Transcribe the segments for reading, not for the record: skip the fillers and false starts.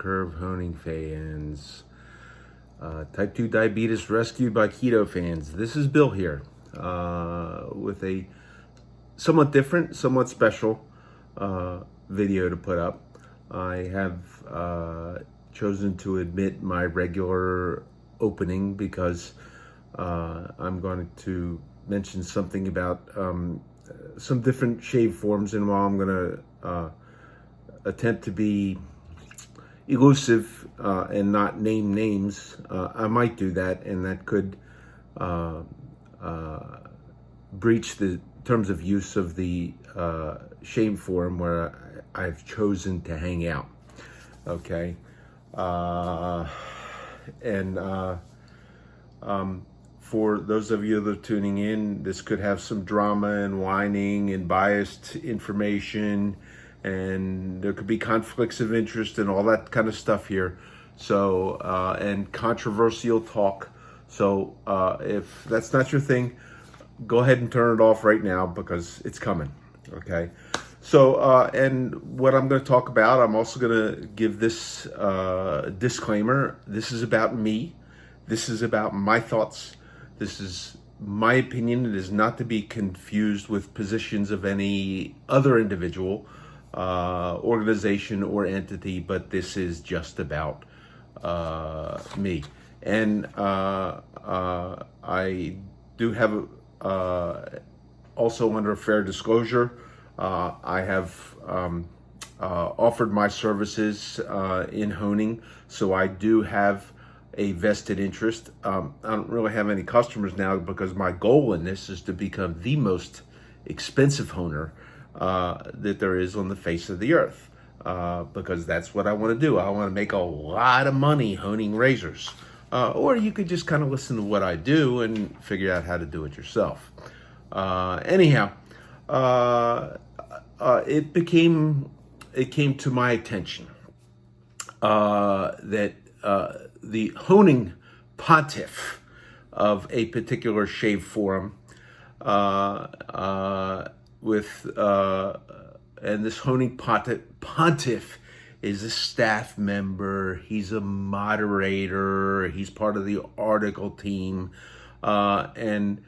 curve honing fans. Type 2 diabetes rescued by keto fans. This is Bill here with a somewhat different, somewhat special video to put up. I have chosen to omit my regular opening because I'm going to mention something about some different shave forms, and while I'm going to attempt to be elusive and not name names, I might do that, and that could breach the terms of use of the shave forum where I've chosen to hang out. Okay, for those of you that are tuning in, this could have some drama and whining and biased information, and there could be conflicts of interest and all that kind of stuff here. So, and controversial talk. So, if that's not your thing, go ahead and turn it off right now because it's coming. Okay. So, and what I'm going to talk about, I'm also going to give this disclaimer. This is about me. This is about my thoughts. This is my opinion. It is not to be confused with positions of any other individual, organization, or entity, but this is just about me. And I do have also, under fair disclosure, I have offered my services in honing, so I do have a vested interest. I don't really have any customers now because my goal in this is to become the most expensive honer that there is on the face of the earth, because that's what I want to do. I want to make a lot of money honing razors. Or you could just kind of listen to what I do and figure out how to do it yourself. Anyhow, it came to my attention that the honing pontiff of a particular shave forum and this honing pontiff is a staff member, he's a moderator, he's part of the article team, and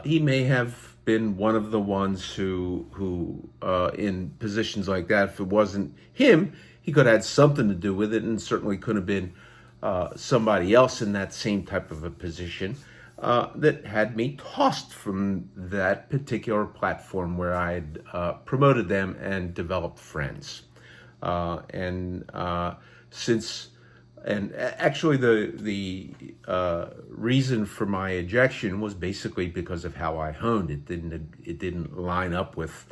he may have been one of the ones who in positions like that, if it wasn't him, he could have had something to do with it, and certainly could have been somebody else in that same type of a position that had me tossed from that particular platform where I had promoted them and developed friends. Actually the reason for my ejection was basically because of how I honed. It didn't line up with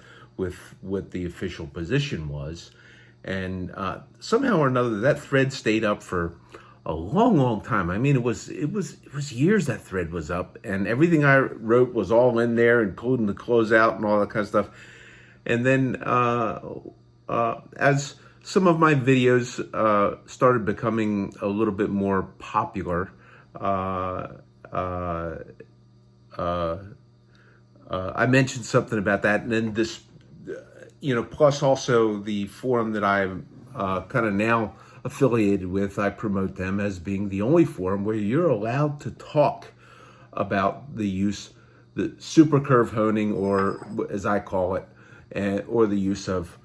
what the official position was, and somehow or another that thread stayed up for a long time. I mean, it was years that thread was up, and everything I wrote was all in there, including the closeout and all that kind of stuff. And then as some of my videos started becoming a little bit more popular, I mentioned something about that, and then this, plus also the forum that I'm kind of now affiliated with, I promote them as being the only forum where you're allowed to talk about the super curve honing, or as I call it, or the use of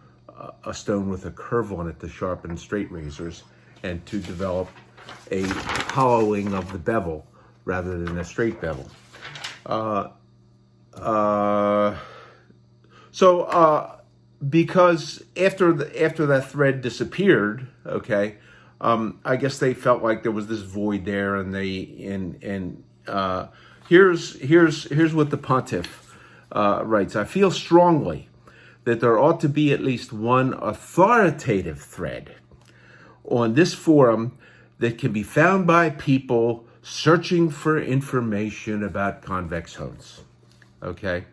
a stone with a curve on it to sharpen straight razors and to develop a hollowing of the bevel rather than a straight bevel. Because after that thread disappeared, okay, I guess they felt like there was this void there, and here's what the pontiff writes. I feel strongly that there ought to be at least one authoritative thread on this forum that can be found by people searching for information about convex hones. Okay?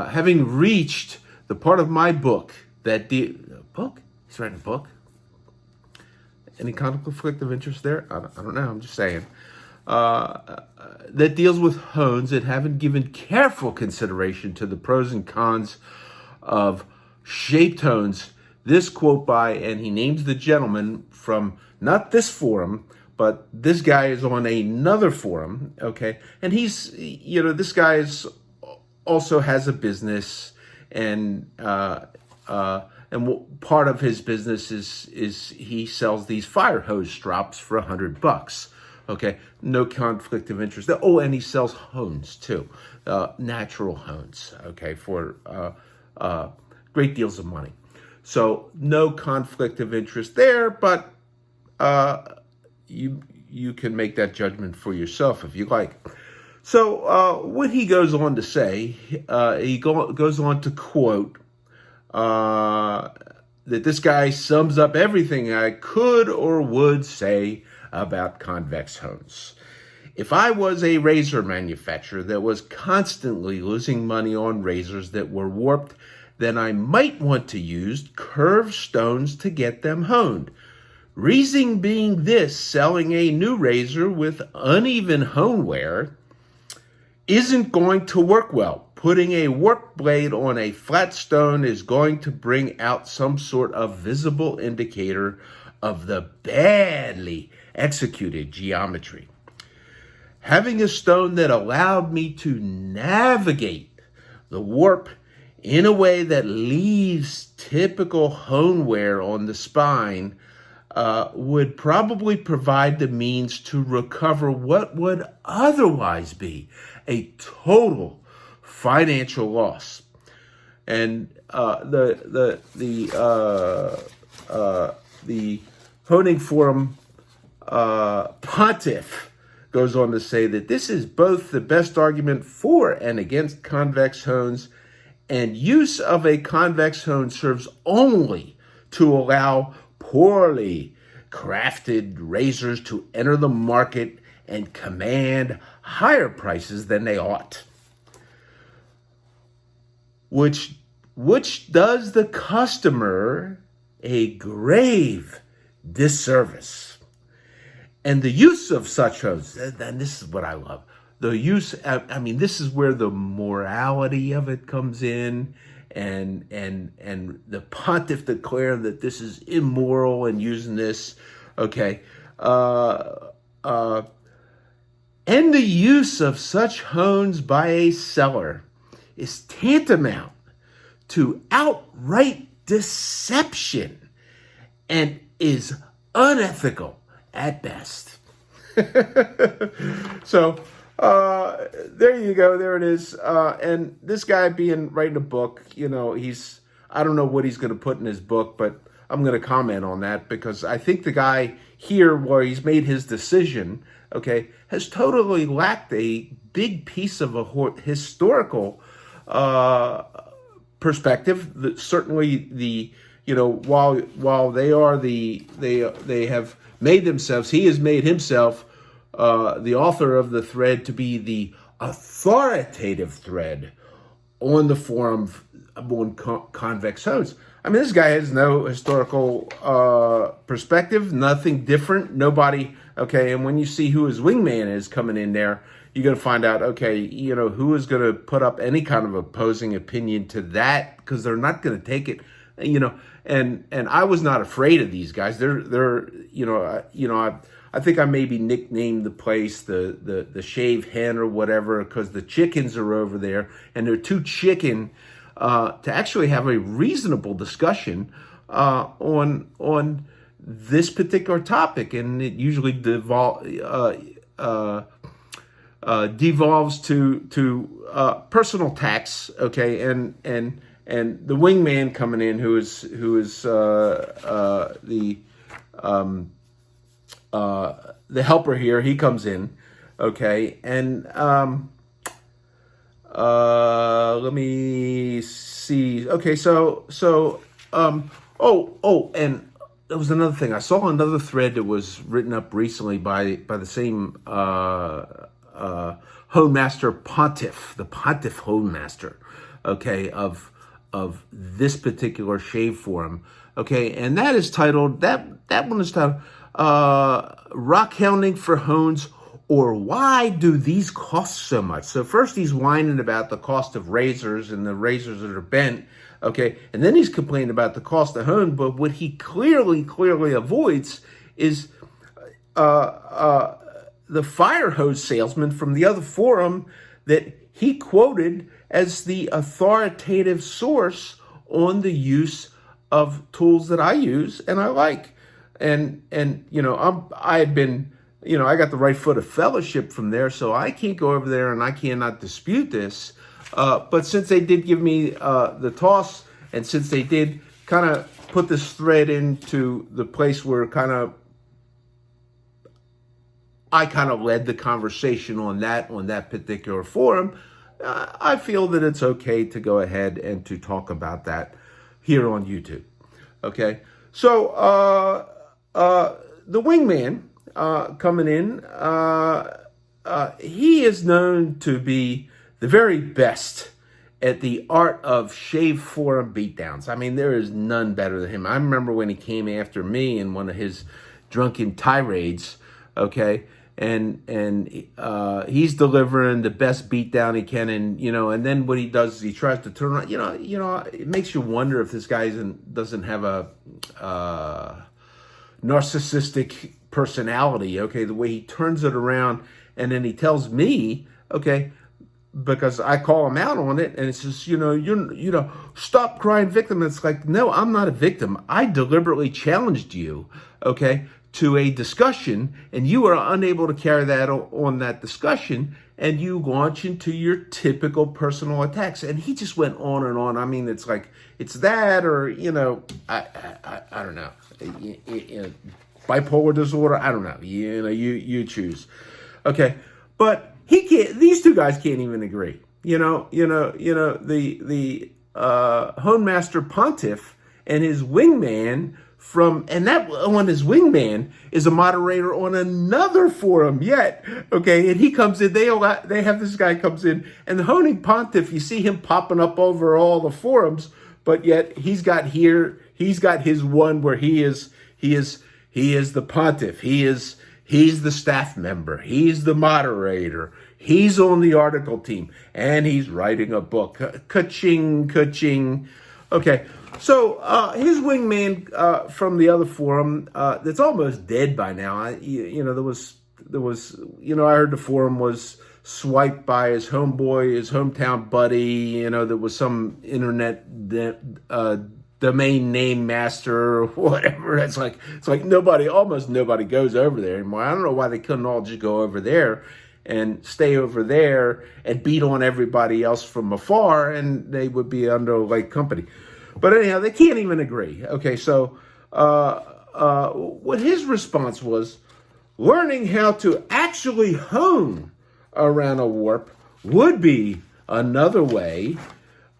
Having reached the part of my book that book? He's writing a book? Any conflict of interest there? I don't know. I'm just saying. That deals with hones that haven't given careful consideration to the pros and cons of shaped hones this quote by, and he names the gentleman from not this forum, but this guy is on another forum, okay? And he's, this guy also has a business, and part of his business is he sells these fire hose strops for $100. Okay, no conflict of interest. Oh, and he sells hones too, natural hones. Okay, for great deals of money. So no conflict of interest there, but you can make that judgment for yourself if you like. So what he goes on to say, he goes on to quote that this guy sums up everything I could or would say about convex hones. If I was a razor manufacturer that was constantly losing money on razors that were warped, then I might want to use curved stones to get them honed. Reason being this, selling a new razor with uneven hone wear isn't going to work well. Putting a warped blade on a flat stone is going to bring out some sort of visible indicator of the badly executed geometry. Having a stone that allowed me to navigate the warp in a way that leaves typical hone wear on the spine would probably provide the means to recover what would otherwise be a total financial loss. And the honing forum pontiff goes on to say that this is both the best argument for and against convex hones, and use of a convex hone serves only to allow poorly crafted razors to enter the market and command higher prices than they ought, which does the customer a grave disservice. And the use of such hones, and this is what I love, the use, this is where the morality of it comes in, and the pontiff declaring that this is immoral and using this, okay, and the use of such hones by a seller is tantamount to outright deception and is unethical at best. So there you go. There it is. And this guy writing a book, I don't know what he's going to put in his book, but I'm going to comment on that because I think the guy here, where he's made his decision, okay, has totally lacked a big piece of a historical perspective. Certainly while they are they have made themselves, he has made himself the author of the thread to be the authoritative thread on the forum on convex hones. This guy has no historical perspective, nothing different, nobody, okay, and when you see who his wingman is coming in there, you're going to find out, okay, who is going to put up any kind of opposing opinion to that, because they're not going to take it, and I was not afraid of these guys. They're I think I maybe nicknamed the place the shave hen or whatever, because the chickens are over there, and they're too chicken to actually have a reasonable discussion on this particular topic, and it usually devolves to personal attacks, okay, and the wingman coming in, who is the helper here, he comes in, okay, and let me see, okay, and there was another thing. I saw another thread that was written up recently by the same Honemaster pontiff, the pontiff Honemaster, okay, of this particular shave forum, okay, and that is titled, that one is titled, Rock Hounding for Hones, or Why Do These Cost So Much? So first he's whining about the cost of razors and the razors that are bent, Okay, and then he's complaining about the cost of home, but what he clearly avoids is the fire hose salesman from the other forum that he quoted as the authoritative source on the use of tools that I use and I like. And you know, I had been, you know, I got the right foot of fellowship from there, so I can't go over there and I cannot dispute this. But since they did give me the toss, and since they did kind of put this thread into the place where I kind of led the conversation on that particular forum, I feel that it's okay to go ahead and to talk about that here on YouTube. Okay, so the wingman coming in, he is known to be the very best at the art of shave forum beatdowns. I mean, there is none better than him. I remember when he came after me in one of his drunken tirades, okay, and he's delivering the best beatdown he can, and you know, and then what he does is he tries to turn around. You know, it makes you wonder if this guy doesn't have a narcissistic personality. Okay, the way he turns it around, and then he tells me, okay, because I call him out on it, and it's just, you know, stop crying victim. It's like, no, I'm not a victim. I deliberately challenged you, okay, to a discussion, and you are unable to carry that on that discussion, and you launch into your typical personal attacks. And he just went on and on. I mean, it's like, it's that, or, you know, I don't know, bipolar disorder. I don't know. You know, you choose. Okay, but he can't. These two guys can't even agree. You know. The Honemaster Pontiff and his wingman his wingman is a moderator on another forum yet. Okay, and he comes in. They have this guy comes in, and the Honing Pontiff. You see him popping up over all the forums, but yet he's got his one where he is the pontiff. He's the staff member. He's the moderator. He's on the article team, and he's writing a book. Ka-ching. Okay, so his wingman from the other forum that's almost dead by now. There was I heard the forum was swiped by his homeboy, his hometown buddy. You know, there was some internet domain name master or whatever. It's like almost nobody goes over there anymore. I don't know why they couldn't all just go over there and stay over there and beat on everybody else from afar, and they would be under like company. But anyhow, they can't even agree. Okay, so what his response was, learning how to actually hone around a warp would be another way,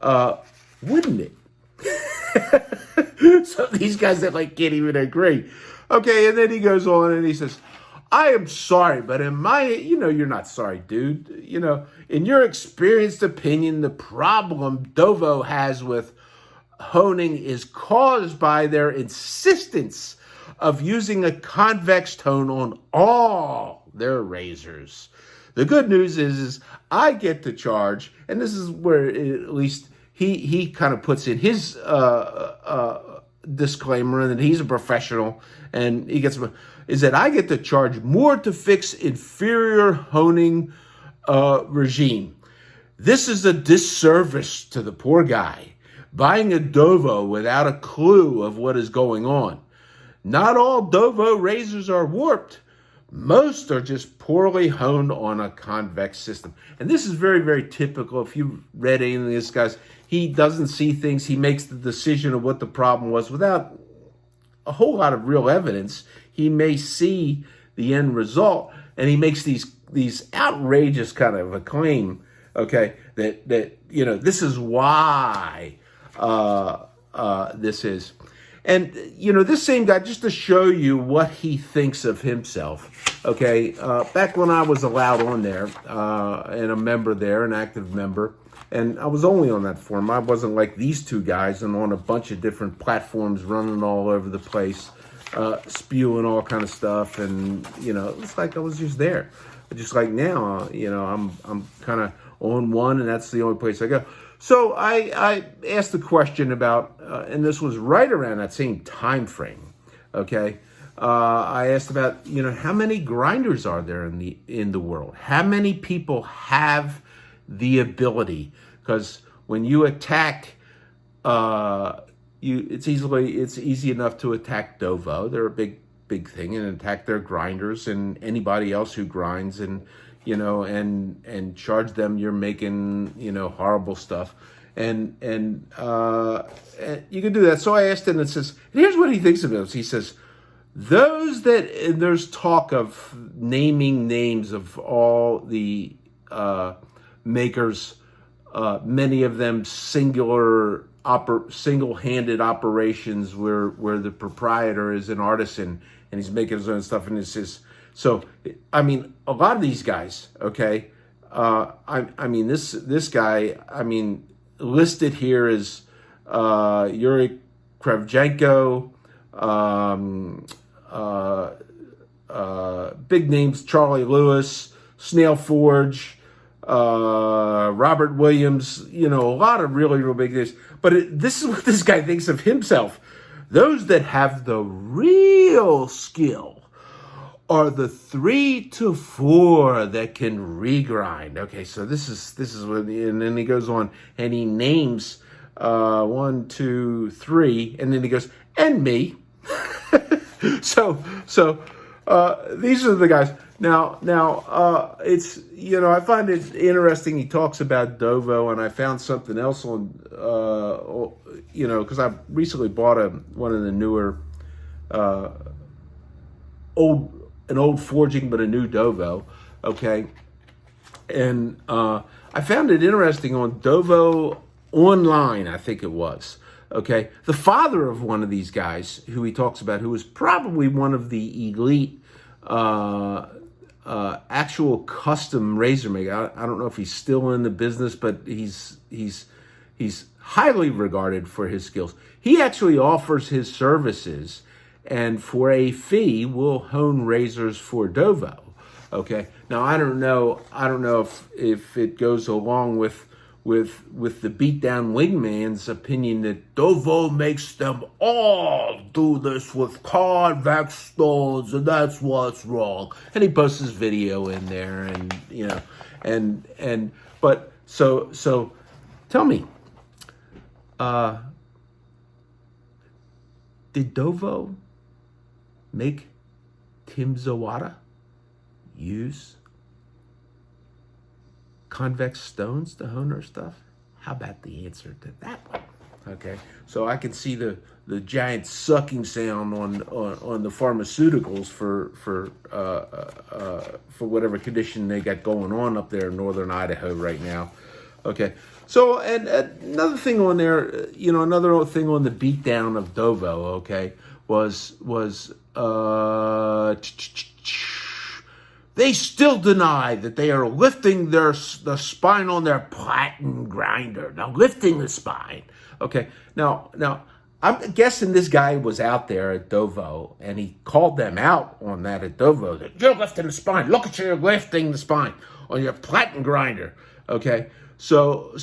wouldn't it? So these guys that can't even agree. Okay, and then he goes on and he says, I am sorry, but in my, you're not sorry, dude. In your experienced opinion, the problem Dovo has with honing is caused by their insistence of using a convex tone on all their razors. The good news is I get to charge, and this is where at least he kind of puts in his disclaimer, and that he's a professional, and he gets is that I get to charge more to fix inferior honing regime. This is a disservice to the poor guy buying a Dovo without a clue of what is going on. Not all Dovo razors are warped. Most are just poorly honed on a convex system. And this is very, very typical. If you read any of this guy's, he doesn't see things. He makes the decision of what the problem was without a whole lot of real evidence. He may see the end result, and he makes these outrageous kind of a claim, okay, that this is why this is. And, this same guy, just to show you what he thinks of himself, okay, back when I was allowed on there, and a member there, an active member, and I was only on that forum. I wasn't like these two guys and on a bunch of different platforms running all over the place, spewing all kind of stuff. And, it's like I was just there. Just like now, I'm kind of on one, and that's the only place I go. So I asked the question about, and this was right around that same time frame. Okay, I asked about, how many grinders are there in the world? How many people have the ability? Because when you attack, it's easy enough to attack Dovo. They're a big thing, and attack their grinders and anybody else who grinds, and charge them you're making horrible stuff, and you can do that. So I asked him, and it says, here's what he thinks of it. He says, and there's talk of naming names of all the makers, many of them single-handed operations where the proprietor is an artisan and he's making his own stuff, and it says, so I mean, a lot of these guys, okay, this guy, listed here is Yuri Kravchenko, big names, Charlie Lewis, Snail Forge, Robert Williams, a lot of really, real big names. But this is what this guy thinks of himself. Those that have the real skill are the 3 to 4 that can regrind. Okay, so this is what, and then he goes on and he names 1, 2, 3, and then he goes, and me. so these are the guys. Now it's, I find it interesting. He talks about Dovo, and I found something else on, because I recently bought one of the newer, an old forging, but a new Dovo, okay? And I found it interesting on Dovo Online, I think it was, okay? The father of one of these guys, who he talks about, who was probably one of the elite actual custom razor maker. I don't know if he's still in the business, but he's highly regarded for his skills. He actually offers his services, and for a fee will hone razors for Dovo. Okay. Now I don't know if it goes along with the beatdown wingman's opinion that Dovo makes them all do this with Convex stones, and that's what's wrong. And he posts his video in there, and but so tell me, did Dovo make Tim Zawada use convex stones to hone her stuff? How about the answer to that one? Okay, so I can see the giant sucking sound on the pharmaceuticals for whatever condition they got going on up there in northern Idaho right now. Okay, so and another thing on there, another thing on the beatdown of Dovo, okay, was they still deny that they are lifting the spine on their platen grinder. Now, lifting the spine. Okay. Now, I'm guessing this guy was out there at Dovo, and he called them out on that at Dovo, that you're lifting the spine. Look at you lifting the spine on your platen grinder. Okay. So,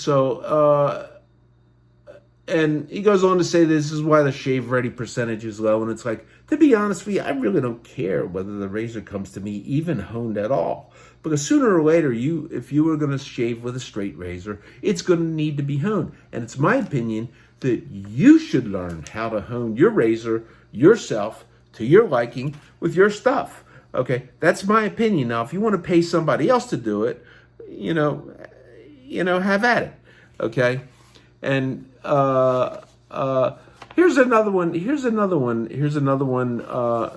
and he goes on to say this is why the shave ready percentage is low. And it's like, to be honest with you, I really don't care whether the razor comes to me even honed at all. Because sooner or later, if you were going to shave with a straight razor, it's going to need to be honed. And it's my opinion that you should learn how to hone your razor yourself to your liking with your stuff. Okay, that's my opinion. Now, if you want to pay somebody else to do it, have at it. Okay, and here's another one.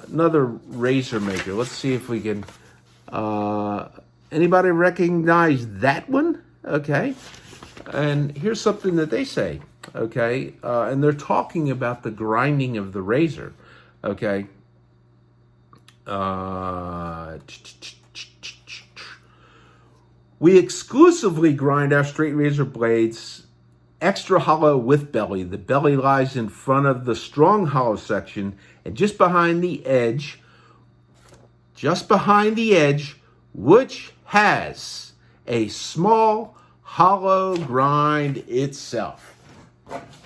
Another razor maker. Let's see if we can. Anybody recognize that one? Okay, and here's something that they say. Okay, and they're talking about the grinding of the razor. Okay. We exclusively grind our straight razor blades extra hollow with belly. The belly lies in front of the strong hollow section, and just behind the edge, which has a small hollow grind itself.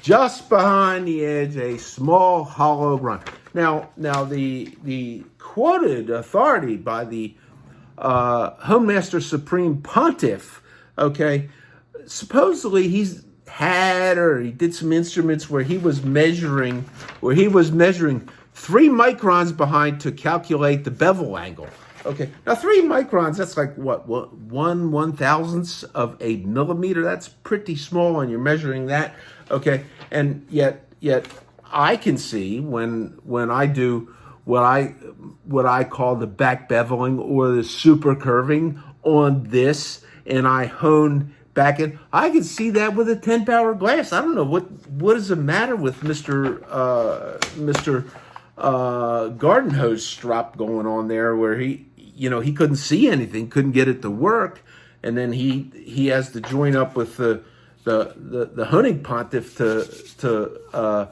Just behind the edge, a small hollow grind. Now the quoted authority by the Honemaster Supreme Pontiff, okay, supposedly he did some instruments where he was measuring 3 microns behind to calculate the bevel angle. Okay, now 3 microns, that's like what 1/1000th of a millimeter. That's pretty small, and you're measuring that. Okay, and yet I can see when I do what I call the back beveling or the super curving on this, and I hone back in, I can see that with a 10 power glass. I don't know what is the matter with Mr. Garden hose strop going on there, where he couldn't see anything, couldn't get it to work, and then he has to join up with the hunting pontiff to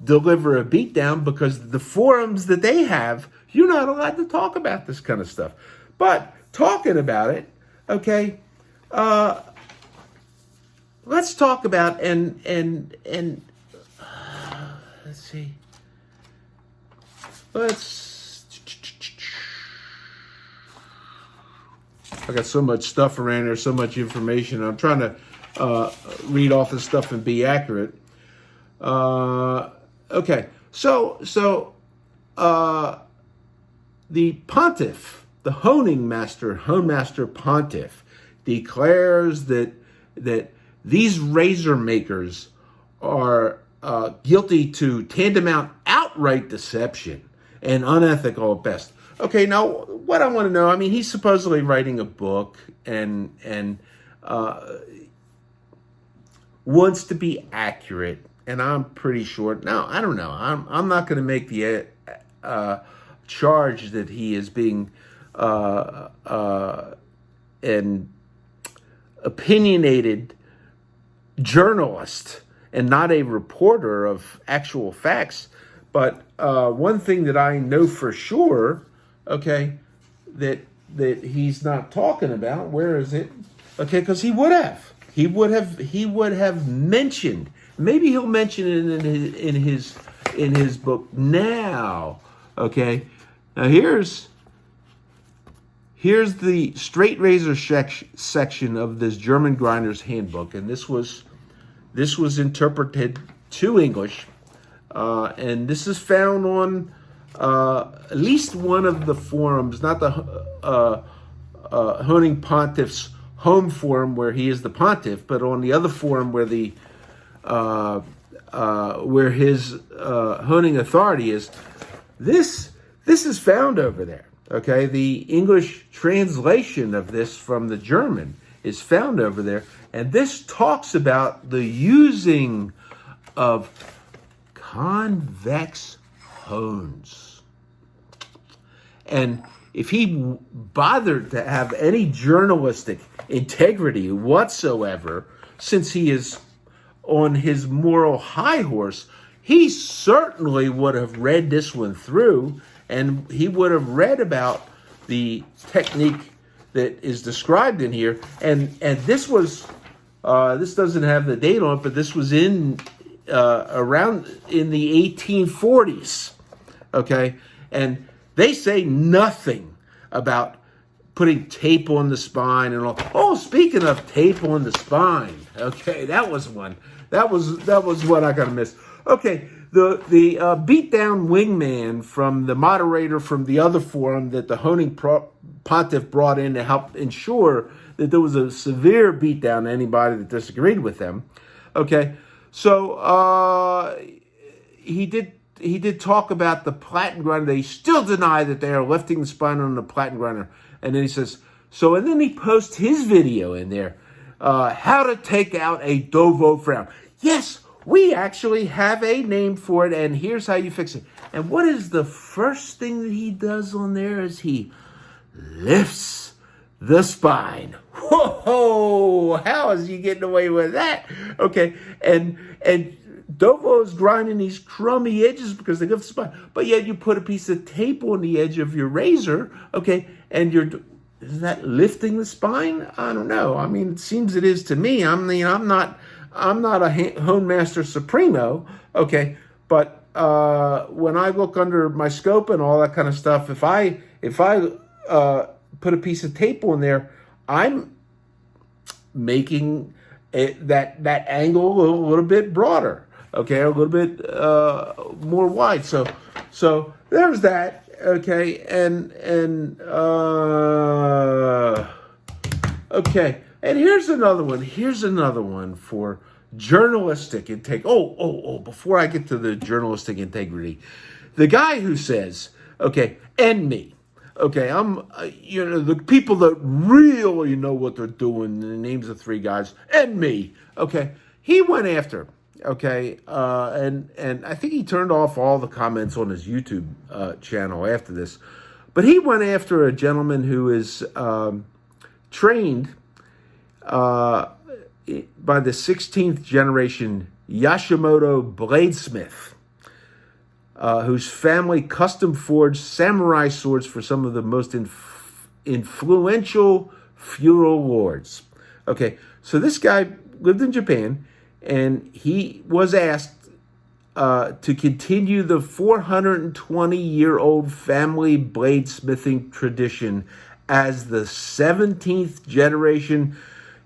deliver a beatdown, because the forums that they have, you're not allowed to talk about this kind of stuff. But talking about it, okay, let's talk about and let's see. I got so much stuff around here, so much information. I'm trying to read off this stuff and be accurate. Okay, so the pontiff, the Honemaster Pontiff, declares that these razor makers are guilty to tantamount outright deception and unethical at best. Okay, now what I want to know, I mean, he's supposedly writing a book and wants to be accurate, and I'm pretty sure. Now, I don't know. I'm not going to make the charge that he is being an opinionated journalist and not a reporter of actual facts. But one thing that I know for sure, okay, that he's not talking about. Where is it? Okay, because he would have mentioned. Maybe he'll mention it in his book now. Okay, now here's the straight razor section of this German grinder's handbook, and this was interpreted to English, and this is found on at least one of the forums, not the Honing Pontiff's home forum where he is the pontiff, but on the other forum where where his honing authority is. This is found over there. Okay, the English translation of this from the German is found over there, and this talks about the using of convex hones. And if he bothered to have any journalistic integrity whatsoever, since he is on his moral high horse, he certainly would have read this one through, and he would have read about the technique that is described in here. And this was, this doesn't have the date on it, but this was in around in the 1840s. Okay, and they say nothing about putting tape on the spine and all. Oh, speaking of tape on the spine, okay, that was one. That was what I gotta miss. Okay, the beatdown wingman from the moderator from the other forum that the Honing Pontiff brought in to help ensure that there was a severe beatdown to anybody that disagreed with them. Okay, so he did talk about the platen grinder. They still deny that they are lifting the spine on the platen grinder. And then he says, and then he posts his video in there, how to take out a Dovo frown. Yes, we actually have a name for it, and here's how you fix it. And what is the first thing that he does on there is he lifts the spine. Whoa, how is he getting away with that? Okay, and Dovo's grinding these crummy edges because they lift the spine. But yet you put a piece of tape on the edge of your razor, okay, and is that lifting the spine? I don't know. I mean, it seems it is to me. I'm not a Honemaster Supremo, okay, but when I look under my scope and all that kind of stuff, if I put a piece of tape on there, I'm making that angle a little bit broader, okay, a little bit more wide. So there's that, okay, and okay, and here's another one. Here's another one for journalistic integrity. Oh! Before I get to the journalistic integrity, the guy who says, okay, and me. Okay, I'm, the people that really know what they're doing, the names of 3 guys, and me. Okay, he went after, okay, and I think he turned off all the comments on his YouTube channel after this. But he went after a gentleman who is trained by the 16th generation Yashimoto bladesmith, whose family custom forged samurai swords for some of the most influential feudal lords. Okay, so this guy lived in Japan, and he was asked to continue the 420-year-old family bladesmithing tradition as the 17th generation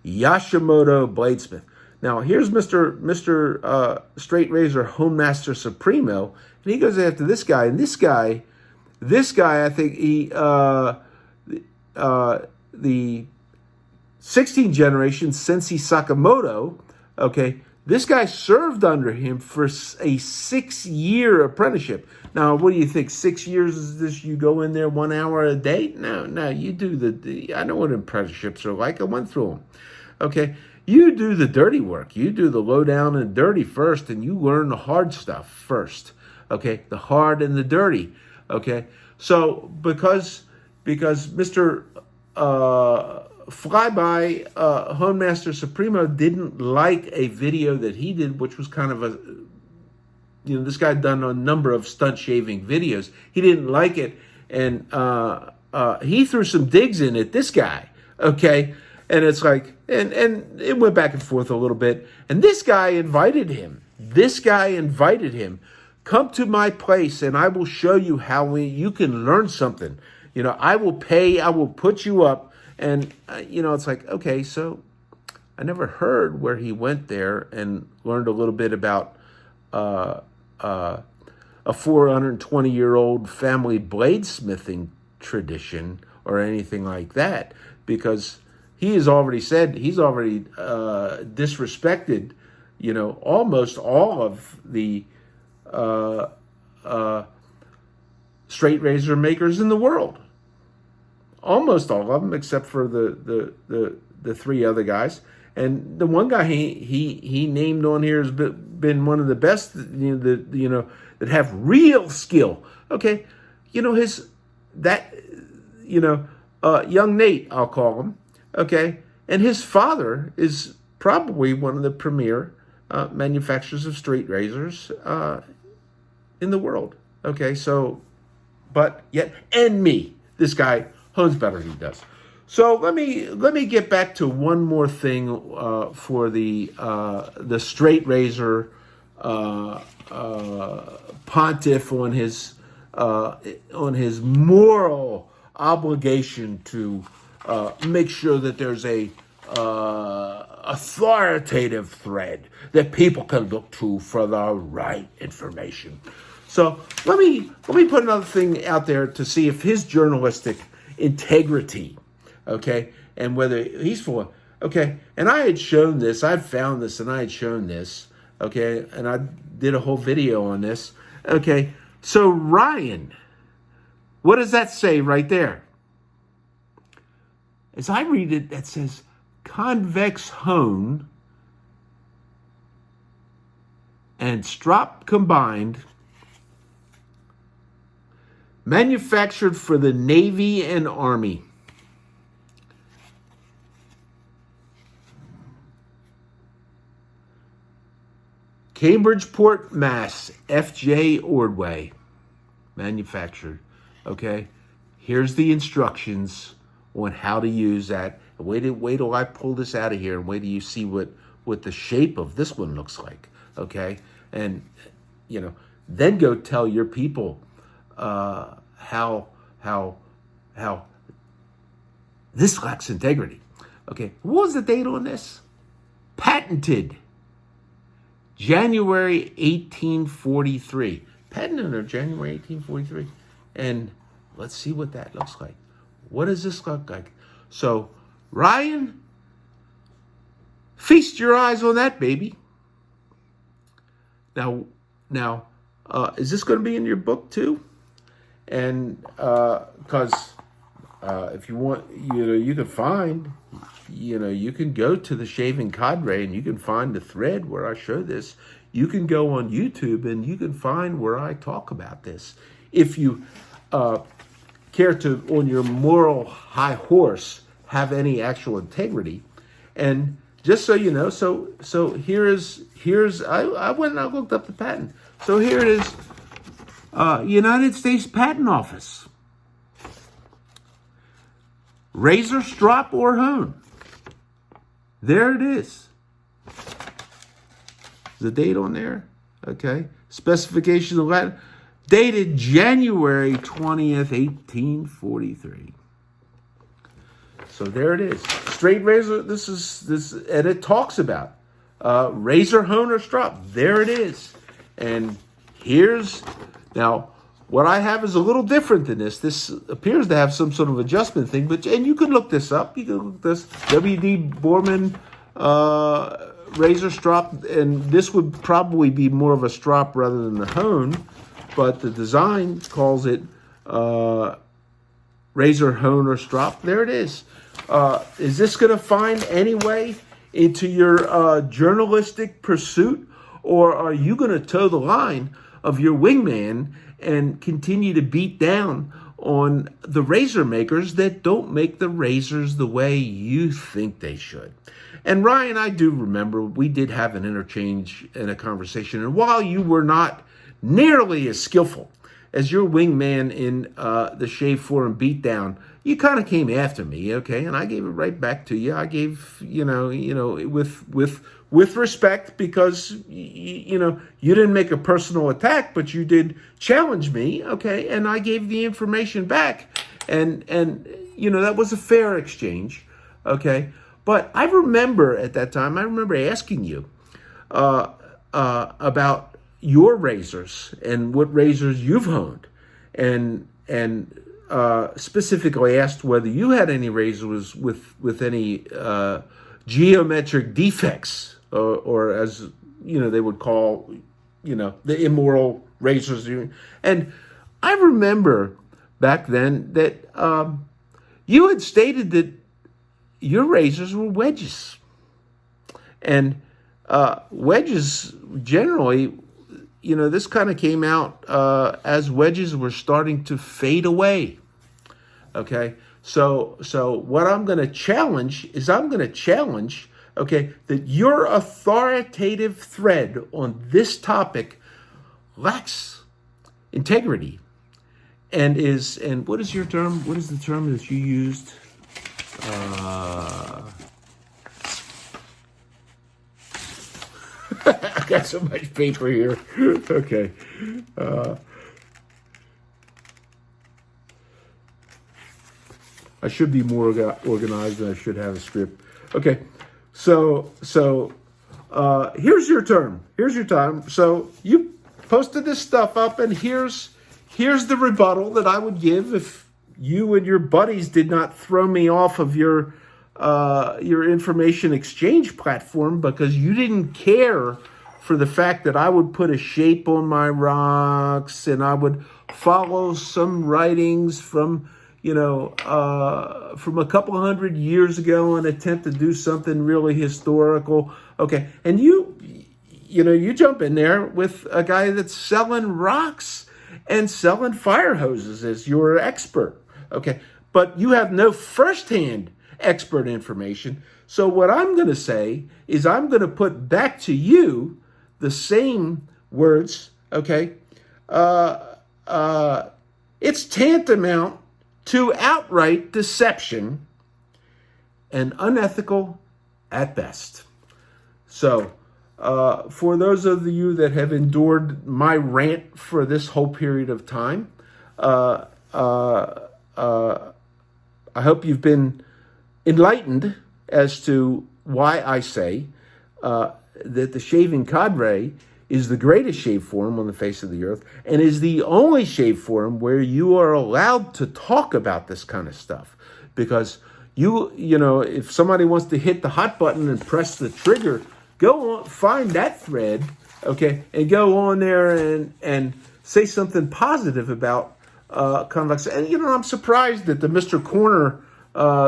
Yashimoto bladesmith. Now, here's Mr. Straight Razor Honemaster Supremo, and he goes after this guy. And this guy, I think the 16th generation Sensei Sakamoto, okay, this guy served under him for a 6-year apprenticeship. Now, what do you think? 6 years is this? You go in there 1 hour a day? No, you do I know what apprenticeships are like. I went through them. Okay, you do the dirty work. You do the low down and dirty first, and you learn the hard stuff first. Okay, the hard and the dirty. Okay, so because Mr. Flyby Honemaster Supremo didn't like a video that he did, which was kind of this guy had done a number of stunt shaving videos. He didn't like it, and he threw some digs in at this guy. Okay. And it's like, and it went back and forth a little bit. And this guy invited him. Come to my place, and I will show you how you can learn something. I will pay. I will put you up. And, it's like, okay, so I never heard where he went there and learned a little bit about a 420-year-old family bladesmithing tradition or anything like that, because he has already said, he's already disrespected, almost all of the straight razor makers in the world. Almost all of them, except for the 3 other guys. And the one guy he named on here has been one of the best, that have real skill. Okay, young Nate, I'll call him. Okay, and his father is probably one of the premier manufacturers of straight razors in the world. Okay, so, but yet, and me, this guy hones better than he does. So let me get back to one more thing for the straight razor pontiff on his moral obligation to make sure that there's a authoritative thread that people can look to for the right information. So let me put another thing out there to see if his journalistic integrity, okay, and whether he's for, okay, and I had shown this, I'd found this, and I had shown this, okay, and I did a whole video on this, okay. So Ryan, what does that say right there? As I read it, that says convex hone and strop combined, manufactured for the Navy and Army. Cambridgeport, Mass. F.J. Ordway. Manufactured. Okay. Here's the instructions on how to use that. Wait till I pull this out of here, and wait till you see what the shape of this one looks like. Okay, and then go tell your people how this lacks integrity. Okay, what was the date on this? Patented January 1843. Patent owner January 1843. And let's see what that looks like. What does this look like? So, Ryan, feast your eyes on that, baby. Now, is this going to be in your book too? And because if you want, you can find, you can go to the Shaving Cadre and you can find the thread where I show this. You can go on YouTube and you can find where I talk about this. If you care to, on your moral high horse, have any actual integrity. And just so you know, so here's I went and I looked up the patent. So here it is, United States Patent Office. Razor strop or hone. There it is. The date on there, okay. Specification of Latin, dated January 20th, 1843. So there it is. Straight razor, this, and it talks about razor, hone, or strop. There it is. And now, what I have is a little different than this. This appears to have some sort of adjustment thing, and you can look this up. You can look this, W.D. Borman razor strop, and this would probably be more of a strop rather than the hone, but the design calls it razor, hone, or strop. There it is. Is this going to find any way into your journalistic pursuit, or are you going to toe the line of your wingman and continue to beat down on the razor makers that don't make the razors the way you think they should? And Ryan, I do remember we did have an interchange and a conversation, and while you were not nearly as skillful as your wingman in the Shave Forum beatdown, you kind of came after me, okay? And I gave it right back to you. I gave, with respect, because you didn't make a personal attack, but you did challenge me, okay? And I gave the information back, and that was a fair exchange, okay? But I remember at that time, asking you about your razors and what razors you've honed, and specifically asked whether you had any razors with any geometric defects, or as they would call the immoral razors. And I remember back then that you had stated that your razors were wedges, and wedges generally, this kind of came out as wedges were starting to fade away. Okay, so what I'm going to challenge is okay, that your authoritative thread on this topic lacks integrity, and what is your term? What is the term that you used? I got so much paper here. Okay. I should be more organized, and I should have a script. Okay. So here's your term. Here's your time. So you posted this stuff up, and here's the rebuttal that I would give if you and your buddies did not throw me off of your information exchange platform because you didn't care for the fact that I would put a shape on my rocks and I would follow some writings from a couple of 100 years ago and attempt to do something really historical. Okay, and you jump in there with a guy that's selling rocks and selling fire hoses as your expert. Okay, but you have no firsthand expert information. So what I'm going to say is I'm going to put back to you the same words. Okay, it's tantamount to outright deception and unethical at best. So, for those of you that have endured my rant for this whole period of time, I hope you've been enlightened as to why I say that the shaving cadre is the greatest shave forum on the face of the earth and is the only shave forum where you are allowed to talk about this kind of stuff. Because you know, if somebody wants to hit the hot button and press the trigger, go on, find that thread, okay, and go on there and say something positive about Convex. And, you know, I'm surprised that the Mr. Corner,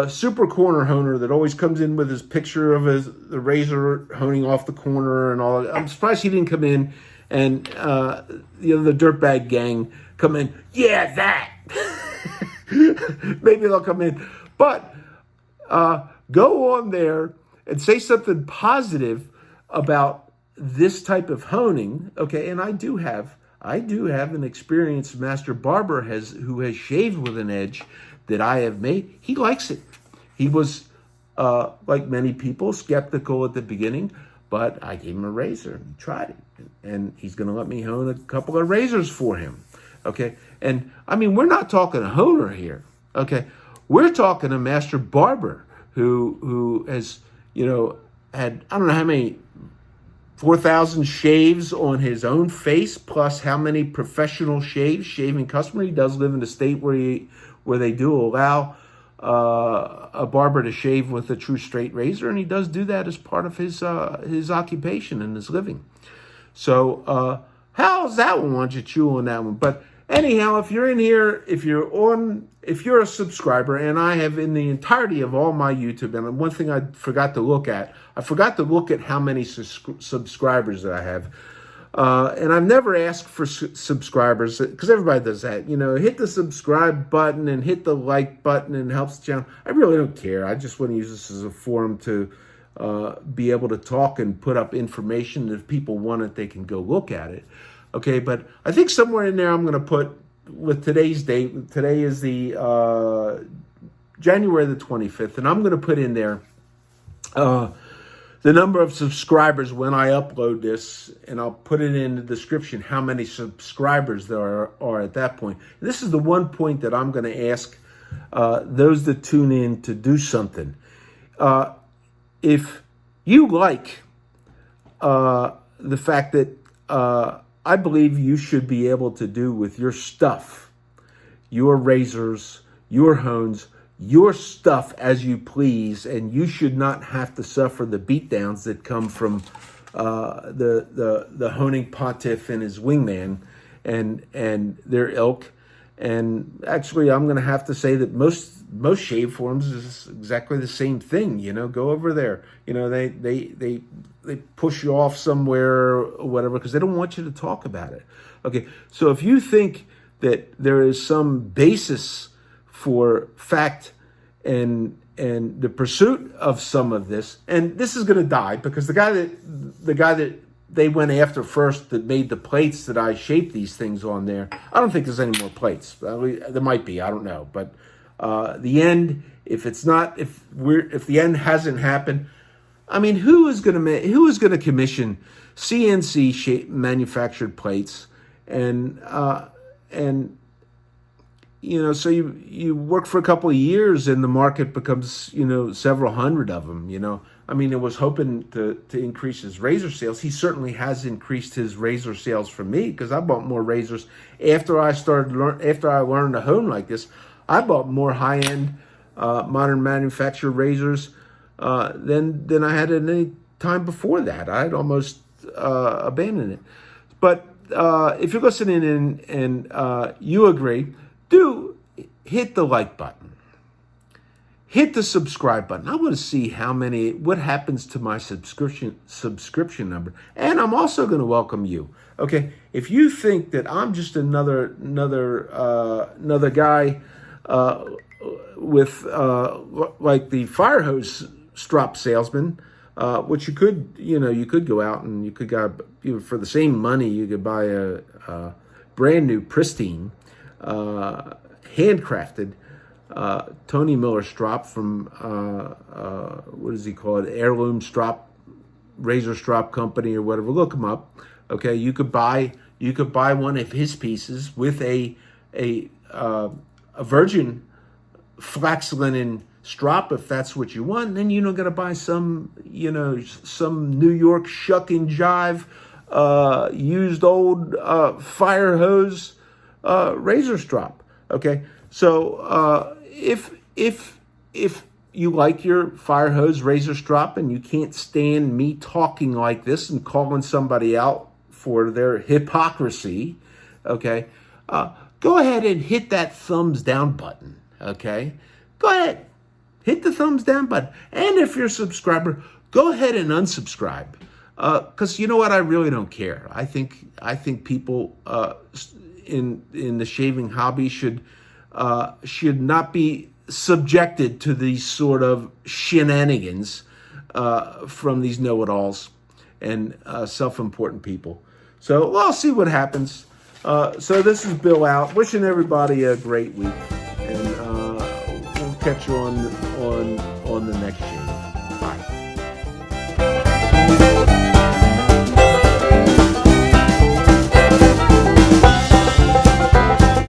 super corner honer that always comes in with his picture of the razor honing off the corner and all that. I'm surprised he didn't come in and, you know, the dirtbag gang come in. Yeah, that. Maybe they'll come in. But go on there and say something positive about this type of honing, okay? And I do have an experienced master barber who has shaved with an edge that I have made. He likes it. He was, like many people, skeptical at the beginning, but I gave him a razor and he tried it. And he's going to let me hone a couple of razors for him, okay? And, I mean, we're not talking a honer here, okay? We're talking a master barber who has, you know, had, I don't know how many, 4,000 shaves on his own face, plus how many professional shaving customers. He does live in a state where they do allow a barber to shave with a true straight razor, and he does do that as part of his occupation and his living. So how's that one? Why don't you chew on that one? But anyhow, if you're in here, if you're a subscriber, and I have in the entirety of all my YouTube, and one thing I forgot to look at how many subscribers that I have. And I've never asked for subscribers, because everybody does that. You know, hit the subscribe button and hit the like button and helps the channel. I really don't care. I just want to use this as a forum to be able to talk and put up information. If people want it, they can go look at it. Okay, but I think somewhere in there I'm going to put, with today's date, today is the January the 25th, and I'm going to put in there the number of subscribers when I upload this, and I'll put it in the description how many subscribers there are at that point. This is the one point that I'm going to ask those that tune in to do something. If you like the fact that I believe you should be able to do with your stuff, your razors, your hones, your stuff as you please, and you should not have to suffer the beatdowns that come from the honing pontiff and his wingman and their ilk. And actually, I'm going to have to say that most shave forums is exactly the same thing. You know, go over there. You know, they push you off somewhere or whatever because they don't want you to talk about it. Okay, so if you think that there is some basis for fact and the pursuit of some of this, and this is going to die because the guy that they went after first that made the plates that I shaped these things on there, I don't think there's any more plates. There might be, I don't know, but the end, if the end hasn't happened, I mean, who is going to commission CNC manufactured plates and you know, so you work for a couple of years and the market becomes, you know, several hundred of them, you know. I mean, it was hoping to increase his razor sales. He certainly has increased his razor sales for me because I bought more razors after I learned to hone like this. I bought more high-end modern manufactured razors than I had at any time before that. I had almost abandoned it. But if you're listening and you agree, do hit the like button. Hit the subscribe button. I want to see what happens to my subscription number. And I'm also going to welcome you. Okay, if you think that I'm just another guy with like the fire hose strop salesman, which you could go out and you could for the same money you could buy a brand new pristine handcrafted Tony Miller strop from, what does he call it? Heirloom strop, razor strop company or whatever. Look him up. Okay. You could buy one of his pieces with a virgin flax linen strop if that's what you want. And then you don't got to buy some New York shuck and jive, used old, fire hose, razor strop. Okay. So, if you like your fire hose razor strop and you can't stand me talking like this and calling somebody out for their hypocrisy, okay, go ahead and hit that thumbs down button, okay? Go ahead, hit the thumbs down button. And if you're a subscriber, go ahead and unsubscribe. Because you know what? I really don't care. I think people in the shaving hobby should not be subjected to these sort of shenanigans from these know-it-alls and self-important people. So we'll see what happens. So this is Bill out, wishing everybody a great week, and we'll catch you on the next shave. Bye.